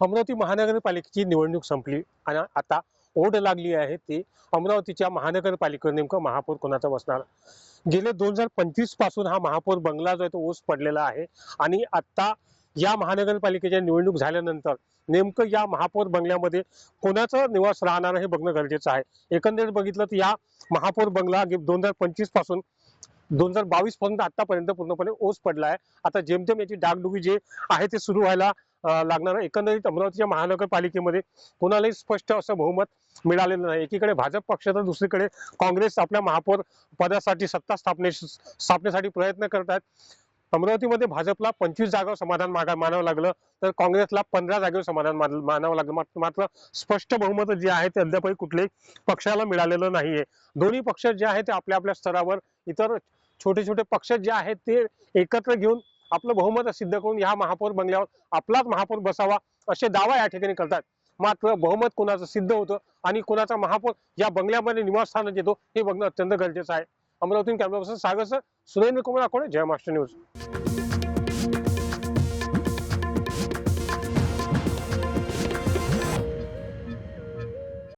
अमरावती महानगरपालिकेची निवडणूक संपली आणि आता ओढ लागली आहे ती अमरावतीच्या महानगरपालिकेवर नेमकं महापौर कोणाचा बसणार। गेले 2025 पासून हा महापौर बंगला जो आहे तो ओस पडलेला आहे आणि आता या महानगरपालिकेच्या निवडणूक झाल्यानंतर नेमकं या महापौर बंगल्यामध्ये कोणाचं निवास राहणार हे बघणं गरजेचं आहे। एकंदरीत बघितलं तर या महापौर बंगला 2025 पासून 2022 पर्यंत आतापर्यंत पूर्णपणे ओस पडला आहे। आता जेमतेम याची डागडुगी जे आहे ते सुरू व्हायला लागणार आहे। एकंदरीत अमरावतीच्या महानगरपालिकेमध्ये कोणालाही स्पष्ट असं बहुमत मिळालेलं नाही। एकीकडे भाजप पक्ष तर दुसरीकडे काँग्रेस आपल्या महापौर पदासाठी सत्ता स्थापनेसाठी प्रयत्न करत आहेत। अमरावतीमध्ये भाजपला 25 जागावर समाधान मानावं लागलं तर काँग्रेसला 15 जागेवर समाधान मानावं लागलं। मात्र स्पष्ट बहुमत जे आहे ते अद्यापही कुठल्याही पक्षाला मिळालेलं नाहीये। दोन्ही पक्ष जे आहेत ते आपल्या आपल्या स्तरावर इतर छोटे छोटे पक्ष जे आहेत ते एकत्र घेऊन आपलं बहुमत सिद्ध करून या महापौर बंगल्यावर आपलाच महापौर बसावा असे दावा या ठिकाणी करतात। मात्र बहुमत कोणाचं सिद्ध होतं आणि कोणाचा महापौर या बंगल्यामध्ये निवासस्थान येतो हे बघणं अत्यंत गरजेचं आहे। अमरावतीहून कॅमेरा पर्सन सागर सर, सुरेंद्र कुमार आकोडे, जय महाराष्ट्र न्यूज।